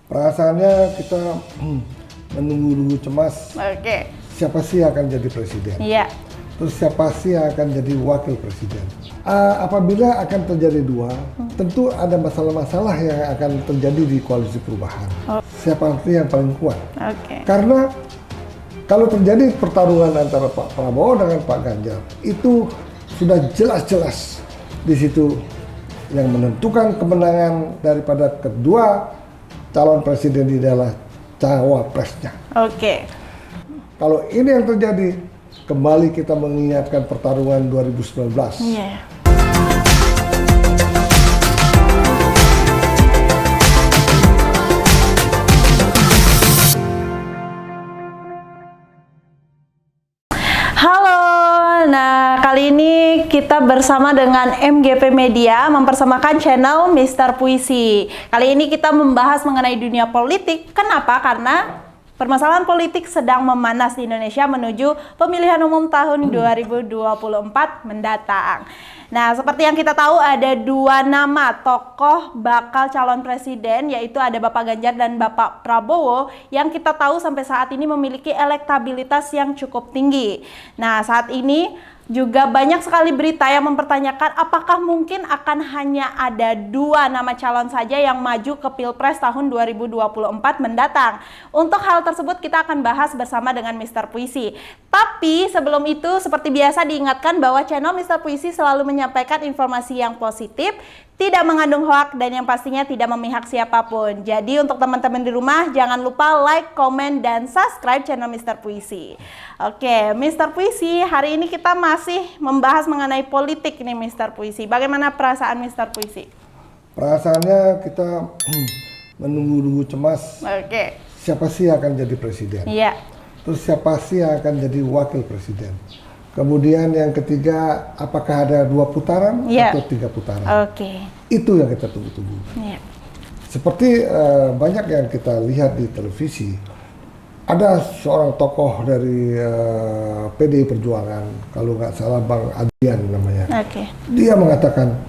Perasaannya kita menunggu cemas. Oke. Siapa sih yang akan jadi presiden? Iya. Terus siapa sih yang akan jadi wakil presiden? Apabila akan terjadi dua, tentu ada masalah-masalah yang akan terjadi di koalisi perubahan. Siapa sih yang paling kuat? Oke. Karena kalau terjadi pertarungan antara Pak Prabowo dengan Pak Ganjar, itu sudah jelas-jelas di situ yang menentukan kemenangan daripada kedua calon presiden adalah cawapresnya. Oke. Kalau ini yang terjadi, kembali kita mengingatkan pertarungan 2019. Iya. Halo, nah kali ini kita bersama dengan MGP Media mempersembahkan channel Mister Puisi. Kali ini kita membahas mengenai dunia politik. Kenapa? Karena permasalahan politik sedang memanas di Indonesia menuju pemilihan umum tahun 2024 mendatang. Nah, seperti yang kita tahu ada dua nama tokoh bakal calon presiden, yaitu ada Bapak Ganjar dan Bapak Prabowo, yang kita tahu sampai saat ini memiliki elektabilitas yang cukup tinggi. Nah, saat ini juga banyak sekali berita yang mempertanyakan apakah mungkin akan hanya ada dua nama calon saja yang maju ke Pilpres tahun 2024 mendatang. Untuk hal tersebut kita akan bahas bersama dengan Mister Puisi. Tapi sebelum itu seperti biasa diingatkan bahwa channel Mister Puisi selalu menyampaikan informasi yang positif, tidak mengandung hoak, dan yang pastinya tidak memihak siapapun. Jadi untuk teman-teman di rumah jangan lupa like, komen, dan subscribe channel Mister Puisi. Oke, Mister Puisi, hari ini kita masih membahas mengenai politik nih Mister Puisi. Bagaimana perasaan Mister Puisi? Perasaannya kita menunggu cemas. Oke. Siapa sih yang akan jadi presiden? Iya. Terus siapa sih yang akan jadi wakil presiden? Kemudian yang ketiga, apakah ada 2 putaran atau 3 putaran? Oke. Itu yang kita tunggu-tunggu. Iya. Seperti banyak yang kita lihat di televisi, ada seorang tokoh dari PDI Perjuangan, kalau nggak salah Bang Adian namanya. Oke. Dia mengatakan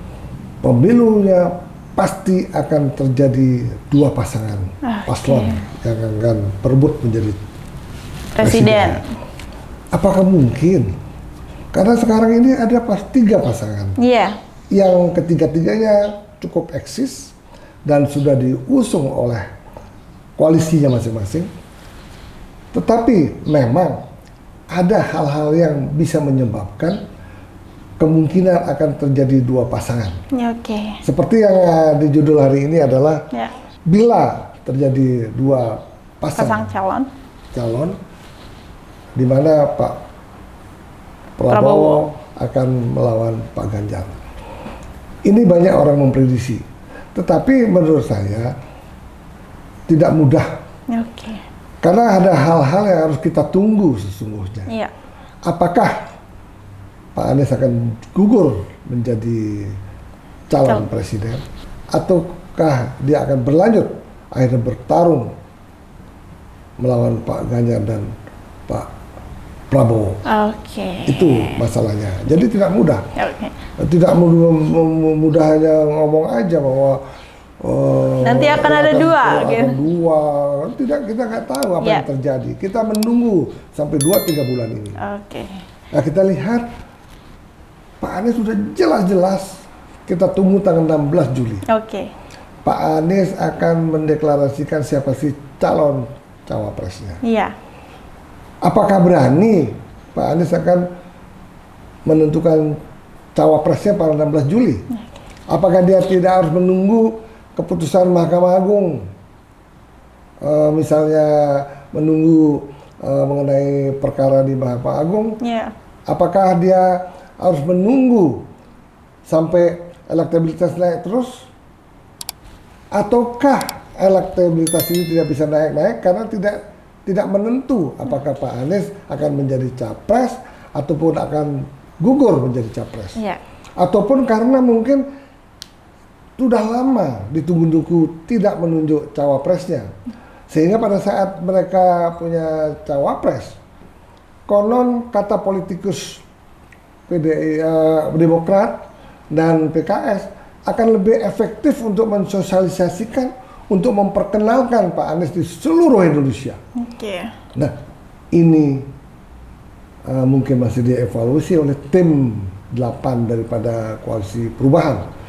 pemilunya pasti akan terjadi 2 pasangan paslon yang akan berebut menjadi presiden. Apakah mungkin? Karena sekarang ini ada 3 pasangan. Iya. Yang ketiga-tiganya cukup eksis dan sudah diusung oleh koalisinya masing-masing. Tetapi memang ada hal-hal yang bisa menyebabkan kemungkinan akan terjadi 2 pasangan. Oke. Seperti yang di judul hari ini adalah bila terjadi 2 pasang calon, di mana Pak Prabowo akan melawan Pak Ganjar. Ini banyak orang memprediksi, tetapi menurut saya tidak mudah. Oke. Karena ada hal-hal yang harus kita tunggu sesungguhnya. Iya. Apakah Pak Anies akan gugur menjadi calon presiden, ataukah dia akan berlanjut akhirnya bertarung melawan Pak Ganjar dan Pak Prabowo? Oke. Itu masalahnya. Jadi tidak mudah. Oke. Tidak mudah hanya ngomong aja bahwa nanti akan ada 2 gitu. Tidak, kita nggak tahu apa yang terjadi. Kita menunggu sampai 2-3 bulan ini. Oke. Nah, kita lihat Pak Anies sudah jelas-jelas, kita tunggu tanggal 16 Juli. Oke. Pak Anies akan mendeklarasikan siapa sih calon cawapresnya. Iya. Apakah berani Pak Anies akan menentukan cawapresnya pada 16 Juli? Apakah dia tidak harus menunggu keputusan Mahkamah Agung? Misalnya menunggu mengenai perkara di Mahkamah Agung? Iya. Apakah dia harus menunggu sampai elektabilitas naik terus? Ataukah elektabilitas ini tidak bisa naik-naik karena tidak menentu apakah Pak Anies akan menjadi capres ataupun akan gugur menjadi capres? Iya. Ataupun karena mungkin sudah lama ditunggu-tunggu tidak menunjuk cawapresnya, sehingga pada saat mereka punya cawapres, konon kata politikus PDI, Demokrat dan PKS akan lebih efektif untuk mensosialisasikan untuk memperkenalkan Pak Anies di seluruh Indonesia. Oke. Nah, ini mungkin masih dievaluasi oleh tim 8 daripada Koalisi Perubahan.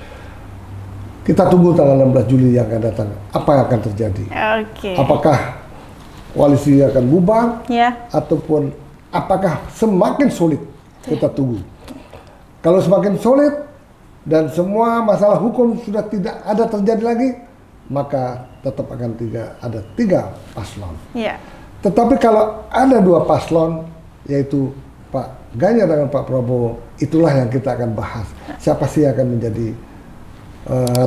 Kita tunggu tanggal 16 Juli yang akan datang. Apa yang akan terjadi? Oke. Apakah koalisi akan bubar? Ya. Ataupun apakah semakin sulit? Kita tunggu. Kalau semakin sulit dan semua masalah hukum sudah tidak ada terjadi lagi, maka tetap akan ada tiga paslon. Ya. Tetapi kalau ada dua paslon, yaitu Pak Ganjar dengan Pak Prabowo, itulah yang kita akan bahas. Siapa sih yang akan menjadi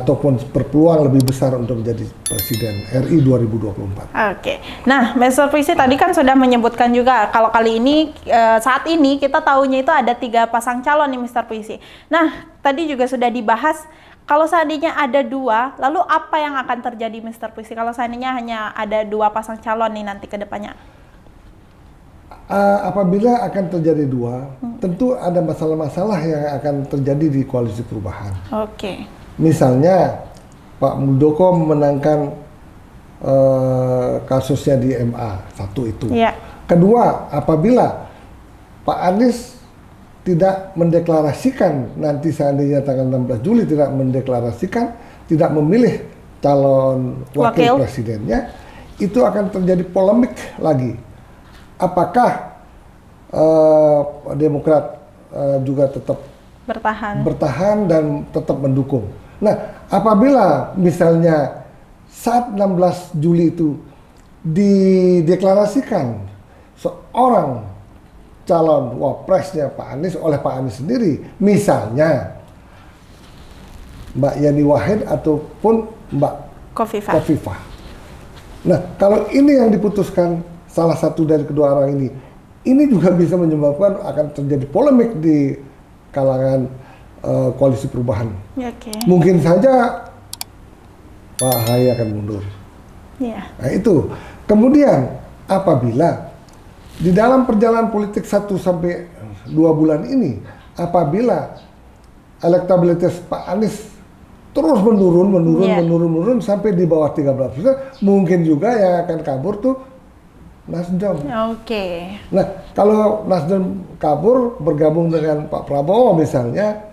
ataupun berpeluang lebih besar untuk menjadi Presiden RI 2024. Oke. Nah, Mr. Puisi tadi kan sudah menyebutkan juga kalau kali ini saat ini kita tahunya itu ada 3 pasang calon nih Mr. Puisi. Nah, tadi juga sudah dibahas kalau seandainya ada 2, lalu apa yang akan terjadi Mr. Puisi kalau seandainya hanya ada 2 pasang calon nih nanti ke depannya? Apabila akan terjadi 2, tentu ada masalah-masalah yang akan terjadi di Koalisi Perubahan. Oke. Misalnya Pak Muldoko memenangkan kasusnya di MA, satu itu. Ya. Kedua, apabila Pak Anies tidak mendeklarasikan nanti seandainya tanggal 16 Juli tidak mendeklarasikan, tidak memilih calon wakil presidennya, itu akan terjadi polemik lagi. Apakah Demokrat juga tetap bertahan dan tetap mendukung? Nah, apabila misalnya saat 16 Juli itu dideklarasikan seorang calon wapresnya Pak Anies oleh Pak Anies sendiri, misalnya Mbak Yeni Wahid ataupun Mbak Khofifah. Nah, kalau ini yang diputuskan salah satu dari kedua orang ini juga bisa menyebabkan akan terjadi polemik di kalangan Koalisi Perubahan. Okay. Mungkin saja Pak Ahy akan mundur. Yeah. Nah itu. Kemudian apabila di dalam perjalanan politik 1 sampai 2 bulan ini, apabila elektabilitas Pak Anies terus menurun sampai di bawah 13%, mungkin juga yang akan kabur tuh Nasdem. Oke. Nah, kalau Nasdem kabur bergabung dengan Pak Prabowo misalnya,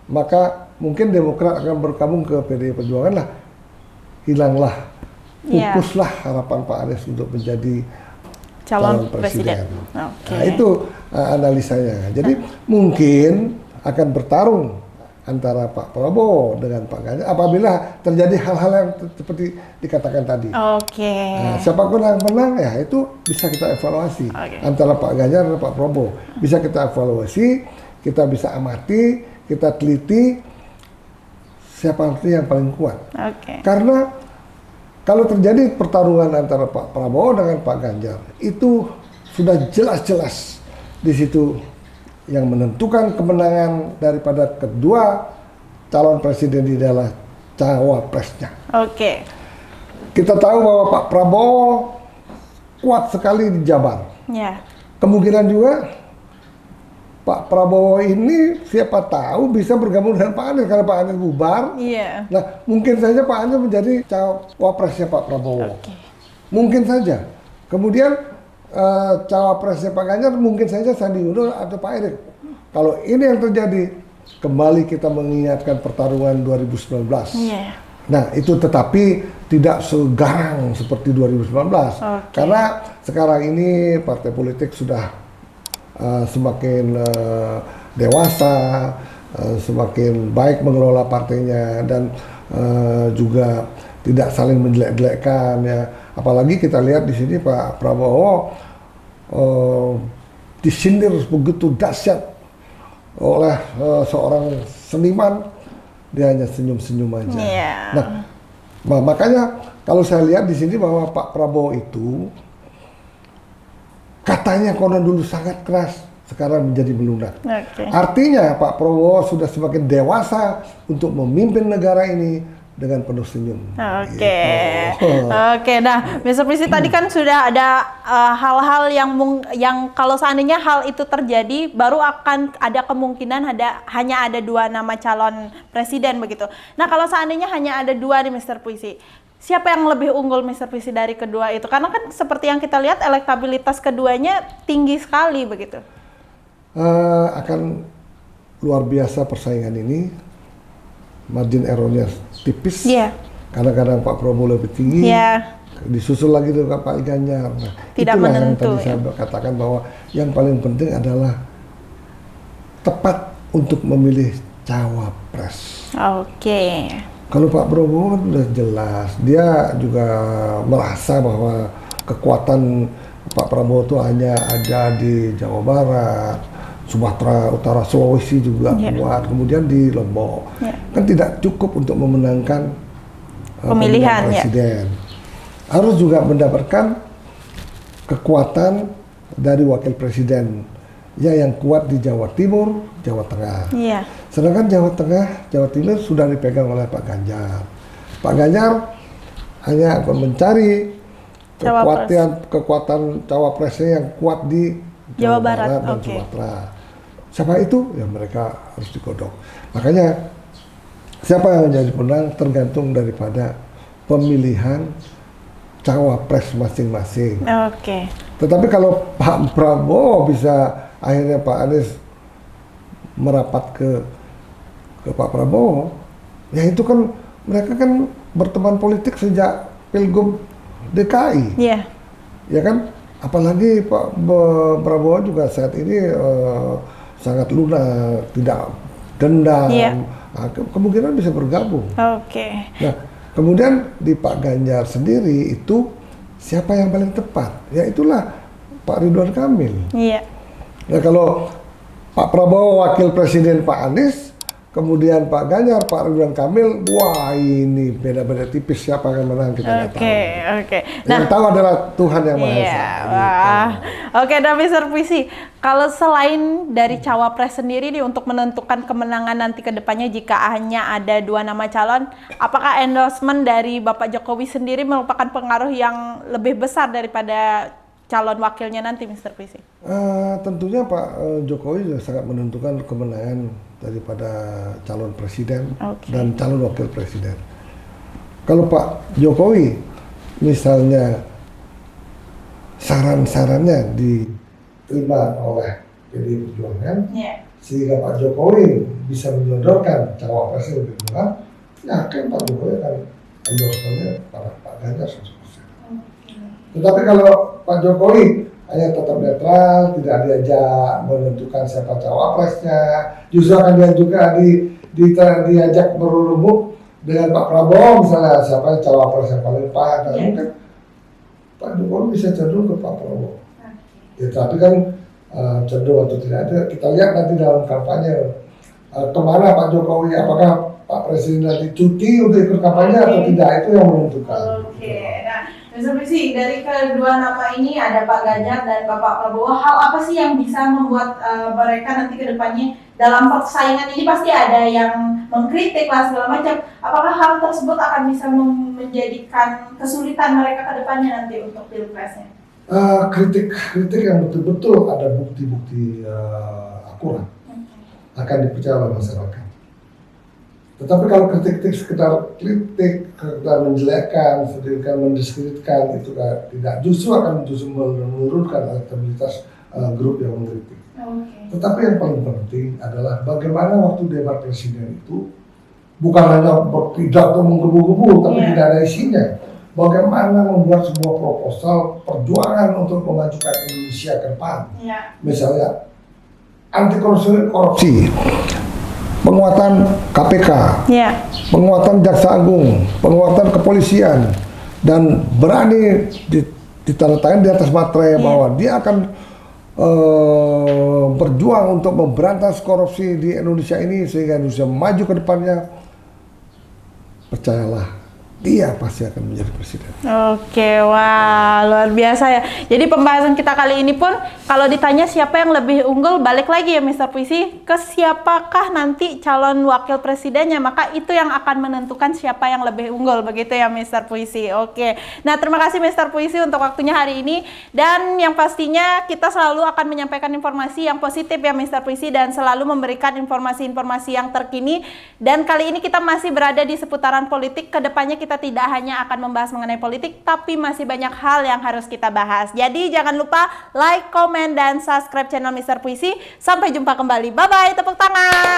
maka mungkin Demokrat akan bergabung ke PDI Perjuangan lah. Hilanglah, pupuslah harapan Pak Anies untuk menjadi calon presiden. Okay. Nah, itu analisanya. Jadi mungkin akan bertarung antara Pak Prabowo dengan Pak Ganjar apabila terjadi hal-hal yang seperti dikatakan tadi. Oke. Nah, siapapun yang menang ya itu bisa kita evaluasi antara Pak Ganjar dan Pak Prabowo. Bisa kita evaluasi, kita bisa amati, kita teliti siapa yang paling kuat. Karena kalau terjadi pertarungan antara Pak Prabowo dengan Pak Ganjar, itu sudah jelas-jelas di situ yang menentukan kemenangan daripada kedua calon presiden di adalah cawapresnya. Oke. Kita tahu bahwa Pak Prabowo kuat sekali di Jabar. Ya. Kemungkinan juga Pak Prabowo ini siapa tahu bisa bergabung dengan Pak Anies karena Pak Anies bubar. Iya. Nah, mungkin saja Pak Anies menjadi cawapresnya Pak Prabowo. Mungkin saja. Kemudian cawapresnya Pak Ganjar mungkin saja Sandi Uno atau Pak Erick. Kalau ini yang terjadi, kembali kita mengingatkan pertarungan 2019. Yeah. Nah, itu tetapi tidak segarang seperti 2019. Karena sekarang ini partai politik sudah semakin dewasa, semakin baik mengelola partainya dan juga tidak saling menjelek-jelekkan ya. Apalagi kita lihat di sini Pak Prabowo disindir begitu dahsyat oleh seorang seniman, dia hanya senyum-senyum aja. Yeah. Nah, makanya kalau saya lihat di sini bahwa Pak Prabowo itu katanya konon dulu sangat keras, sekarang menjadi melunak. Artinya Pak Prabowo sudah semakin dewasa untuk memimpin negara ini dengan penuh senyum. Oke. Nah, Mr. Puisi tadi kan sudah ada hal-hal yang kalau seandainya hal itu terjadi, baru akan ada kemungkinan hanya ada 2 nama calon presiden begitu. Nah, kalau seandainya hanya ada 2 nih Mr. Puisi, siapa yang lebih unggul Mr. Puisi dari kedua itu? Karena kan seperti yang kita lihat elektabilitas keduanya tinggi sekali begitu. Akan luar biasa persaingan ini, margin errornya tipis. Iya. Kadang-kadang Pak Prabowo lebih tinggi, disusul lagi dengan Pak Ganjar. Nah, Tidak itulah menentu, yang tadi saya katakan bahwa yang paling penting adalah tepat untuk memilih cawapres. Oke. Kalau Pak Prabowo sudah jelas, dia juga merasa bahwa kekuatan Pak Prabowo itu hanya ada di Jawa Barat, Sumatera Utara, Sulawesi juga kuat, kemudian di Lombok. Kan tidak cukup untuk memenangkan pemilihan presiden. Harus juga mendapatkan kekuatan dari wakil presiden yang kuat di Jawa Timur, Jawa Tengah. Sedangkan Jawa Tengah, Jawa Timur sudah dipegang oleh Ganjar. Pak Ganjar hanya akan mencari kekuatan cawapresnya yang kuat di Jawa Barat dan Sumatera. Siapa itu? Ya mereka harus digodok. Makanya siapa yang menjadi pemenang tergantung daripada pemilihan cawapres masing-masing. Tetapi kalau Pak Prabowo bisa akhirnya Pak Anies merapat ke Pak Prabowo, ya itu kan mereka kan berteman politik sejak Pilgub DKI, ya kan? Apalagi Pak Prabowo juga saat ini sangat lunak, tidak dendam, nah, kemungkinan bisa bergabung. Nah, kemudian di Pak Ganjar sendiri itu siapa yang paling tepat? Ya itulah Pak Ridwan Kamil. Nah kalau Pak Prabowo wakil presiden Pak Anies, kemudian Pak Ganjar, Pak Ridwan Kamil, wah ini beda-beda tipis siapa yang menang kita nggak tahu. Nah, yang tahu adalah Tuhan yang Maha Esa. Dan Mr. Puisi, kalau selain dari cawapres sendiri nih untuk menentukan kemenangan nanti ke depannya jika hanya ada 2 nama calon, apakah endorsement dari Bapak Jokowi sendiri merupakan pengaruh yang lebih besar daripada calon wakilnya nanti, Mr. Puisi? Tentunya Pak Jokowi juga sangat menentukan kemenangan daripada calon presiden dan calon wakil presiden. Kalau Pak Jokowi misalnya saran-sarannya diterima oleh PDI Perjuangan, sehingga Pak Jokowi bisa menyodorkan cawapresnya lebih kuat, ya kan Pak Jokowi akan endorsementnya pada Pak Ganjar 100%. Tetapi kalau Pak Jokowi hanya tetap netral, tidak diajak menentukan siapa cawapresnya, justru akan dia juga diajak berembuk dengan Pak Prabowo misalnya siapa cawapres yang paling pas, kan Pak Jokowi bisa cenderung ke Pak Prabowo. Ya, tapi kan cenderung atau tidak ada, kita lihat nanti dalam kampanye kemana Pak Jokowi, apakah Pak Presiden nanti cuti untuk ikut kampanye atau tidak, itu yang menentukan. Mr. Puisi, dari kedua nama ini ada Pak Ganjar dan Bapak Prabowo, hal apa sih yang bisa membuat mereka nanti ke depannya dalam persaingan ini pasti ada yang mengkritik lah segala macam. Apakah hal tersebut akan bisa menjadikan kesulitan mereka ke depannya nanti untuk pilpresnya? Kritik yang betul-betul ada bukti-bukti akurat akan dipercaya oleh masyarakat. Tetapi kalau kritik sekedar menjelekkan, sedikit mendiskreditkan, itu tidak, justru akan menurunkan elektabilitas grup yang mengkritik. Tetapi yang paling penting adalah bagaimana waktu debat presiden itu bukan hanya berpidato menggebu-gebu, tapi tidak ada isinya. Bagaimana membuat sebuah proposal perjuangan untuk memajukan Indonesia ke depan. Misalnya anti korupsi, penguatan KPK, penguatan Jaksa Agung, penguatan kepolisian, dan berani ditandatangani di atas materai bahwa dia akan berjuang untuk memberantas korupsi di Indonesia ini sehingga Indonesia maju ke depannya. Percayalah, dia pasti akan menjadi presiden. Wah, luar biasa ya. Jadi pembahasan kita kali ini pun kalau ditanya siapa yang lebih unggul, balik lagi ya Mr. Puisi ke siapakah nanti calon wakil presidennya, maka itu yang akan menentukan siapa yang lebih unggul, begitu ya Mr. Puisi. Nah terima kasih Mr. Puisi untuk waktunya hari ini, dan yang pastinya kita selalu akan menyampaikan informasi yang positif ya Mr. Puisi, dan selalu memberikan informasi-informasi yang terkini, dan kali ini kita masih berada di seputaran politik, kedepannya kita kita tidak hanya akan membahas mengenai politik, tapi masih banyak hal yang harus kita bahas. Jadi jangan lupa like, komen, dan subscribe channel Mister Puisi. Sampai jumpa kembali. Bye-bye, tepuk tangan.